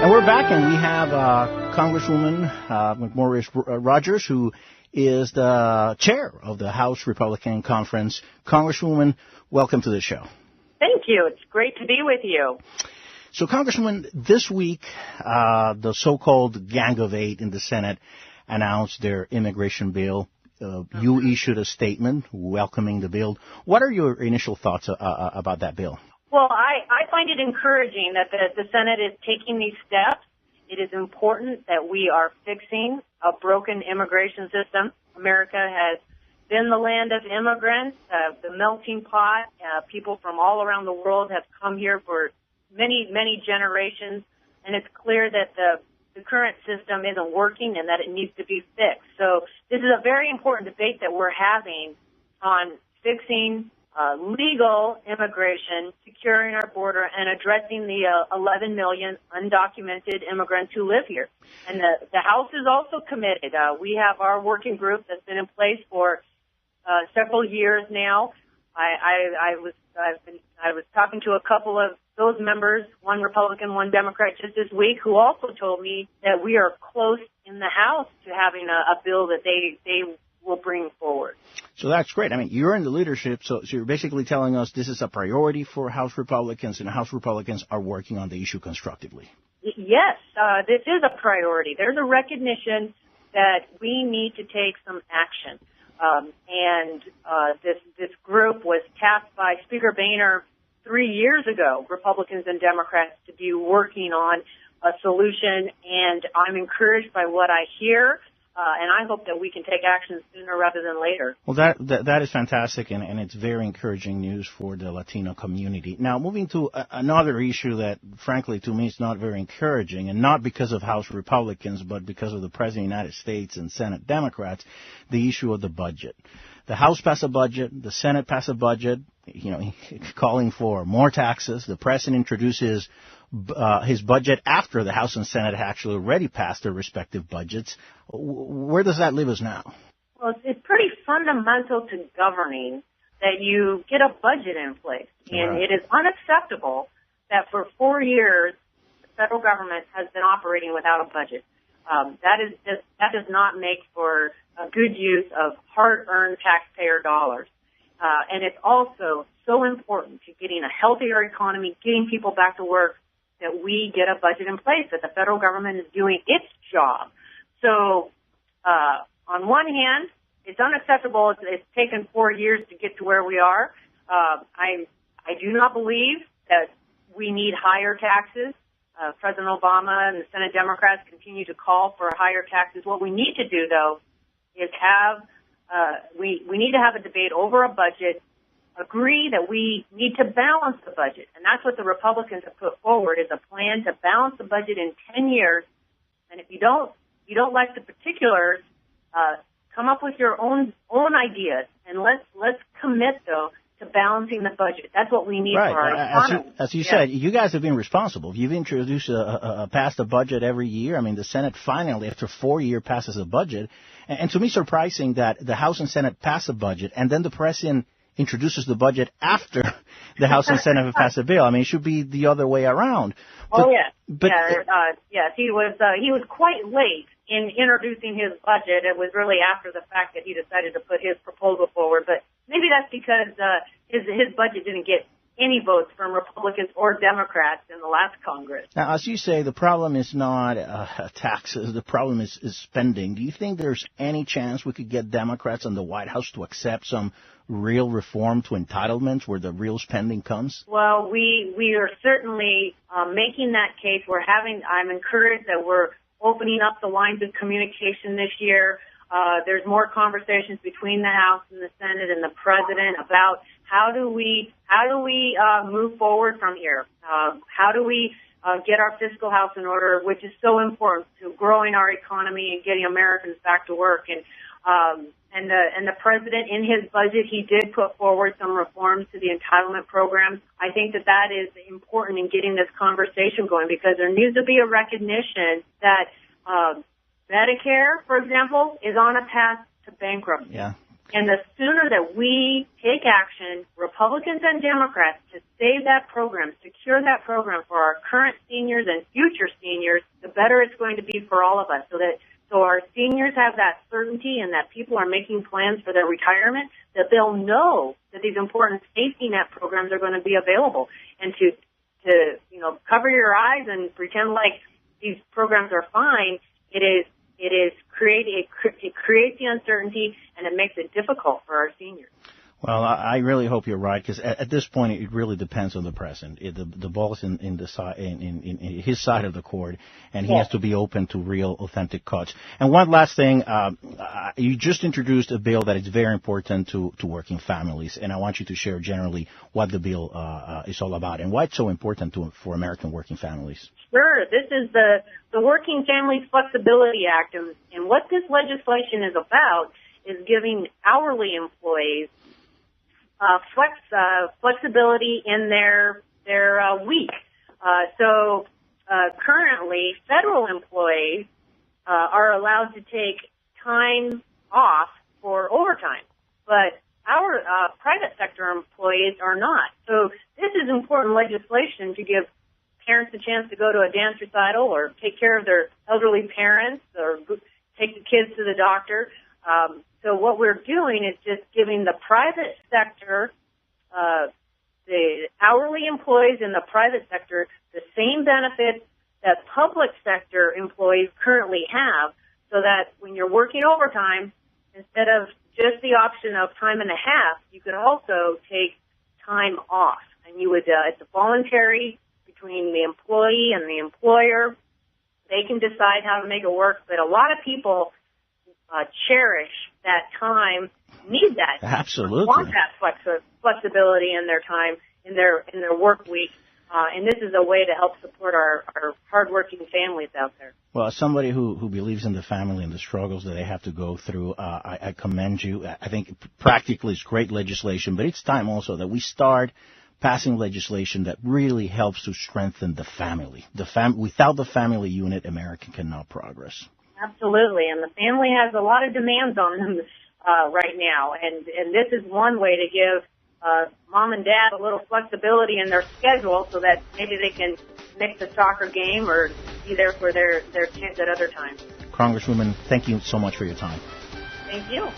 And we're back, and we have Congresswoman McMorris Rodgers, who is the chair of the House Republican Conference. Congresswoman, welcome to the show. Thank you. It's great to be with you. So, Congresswoman, this week, the so-called Gang of Eight in the Senate announced their immigration bill. You issued a statement welcoming the bill. What are your initial thoughts about that bill? Well, I find it encouraging that the Senate is taking these steps. It is important that we are fixing a broken immigration system. America has been the land of immigrants, the melting pot. People from all around the world have come here for many, many generations, and it's clear that the current system isn't working and that it needs to be fixed. So this is a very important debate that we're having on fixing legal immigration, securing our border, and addressing the 11 million undocumented immigrants who live here. And the House is also committed. We have our working group that's been in place for several years now. I was talking to a couple of those members, one Republican, one Democrat, just this week, who also told me that we are close in the House to having a bill that they will bring forward. So that's great. I mean, you're in the leadership, so you're basically telling us this is a priority for House Republicans, and House Republicans are working on the issue constructively. Yes, this is a priority. There's a recognition that we need to take some action. This group was tasked by Speaker Boehner 3 years ago, Republicans and Democrats, to be working on a solution, and I'm encouraged by what I hear. And I hope that we can take action sooner rather than later. Well, that is fantastic, and it's very encouraging news for the Latino community. Now, moving to another issue that, frankly, to me is not very encouraging, and not because of House Republicans, but because of the President of the United States and Senate Democrats, the issue of the budget. The House passed a budget, the Senate passed a budget, calling for more taxes. The President introduces his budget after the House and Senate had actually already passed their respective budgets. Where does that leave us now? Well, it's pretty fundamental to governing that you get a budget in place. And It is unacceptable that for 4 years the federal government has been operating without a budget. That does not make for a good use of hard-earned taxpayer dollars. And it's also so important to getting a healthier economy, getting people back to work, that we get a budget in place, that the federal government is doing its job. So, on one hand, it's unacceptable. It's taken 4 years to get to where we are. I do not believe that we need higher taxes. President Obama and the Senate Democrats continue to call for higher taxes. What we need to do, though, is we need to have a debate over a budget, agree that we need to balance the budget. And that's what the Republicans have put forward, is a plan to balance the budget in 10 years. And if you don't like the particulars, come up with your own ideas. And let's commit, though, to balancing the budget. That's what we need for our economy. As you said, you guys have been responsible. You've introduced passed a budget every year. I mean, the Senate finally, after 4 years, passes a budget. And to me, surprising that the House and Senate pass a budget, and then the President introduces the budget after the House and Senate have passed a bill. I mean, it should be the other way around. Yes. He was quite late in introducing his budget. It was really after the fact that he decided to put his proposal forward. But maybe that's because his budget didn't get any votes from Republicans or Democrats in the last Congress. Now, as you say, the problem is not taxes. The problem is spending. Do you think there's any chance we could get Democrats in the White House to accept some real reform to entitlements where the real spending comes? Well, we are certainly making that case. I'm encouraged that we're opening up the lines of communication this year. There's more conversations between the House and the Senate and the President about how do we move forward from here? How do we get our fiscal house in order, which is so important to growing our economy and getting Americans back to work? And the President, in his budget, he did put forward some reforms to the entitlement program. I think that is important in getting this conversation going, because there needs to be a recognition that Medicare, for example, is on a path to bankruptcy. Yeah. And the sooner that we take action, Republicans and Democrats, to save that program, secure that program for our current seniors and future seniors, the better it's going to be for all of us. So our seniors have that certainty and that people are making plans for their retirement, that they'll know that these important safety net programs are going to be available. And to cover your eyes and pretend like these programs are fine, it creates the uncertainty, and it makes it difficult for our seniors. Well, I really hope you're right, because at this point it really depends on the president. The ball's in his side of the court, and he has to be open to real, authentic cuts. And one last thing, you just introduced a bill that is very important to working families, and I want you to share generally what the bill is all about and why it's so important for American working families. Sure. This is the Working Families Flexibility Act, and what this legislation is about is giving hourly employees flexibility in their week. So currently, federal employees are allowed to take time off for overtime, but our private sector employees are not. So this is important legislation to give parents a chance to go to a dance recital or take care of their elderly parents or take the kids to the doctor. So what we're doing is just giving the private sector, the hourly employees in the private sector, the same benefits that public sector employees currently have, so that when you're working overtime, instead of just the option of time and a half, you could also take time off. And you would, it's a voluntary between the employee and the employer. They can decide how to make it work, but a lot of people cherish that time, need that. Absolutely. Want that flexibility in their time, in their work week. And this is a way to help support our hardworking families out there. Well, as somebody who believes in the family and the struggles that they have to go through, I commend you. I think practically it's great legislation, but it's time also that we start passing legislation that really helps to strengthen the family. Without the family unit, America cannot progress. Absolutely, and the family has a lot of demands on them right now, and this is one way to give mom and dad a little flexibility in their schedule so that maybe they can miss the soccer game or be there for their kids at other times. Congresswoman, thank you so much for your time. Thank you.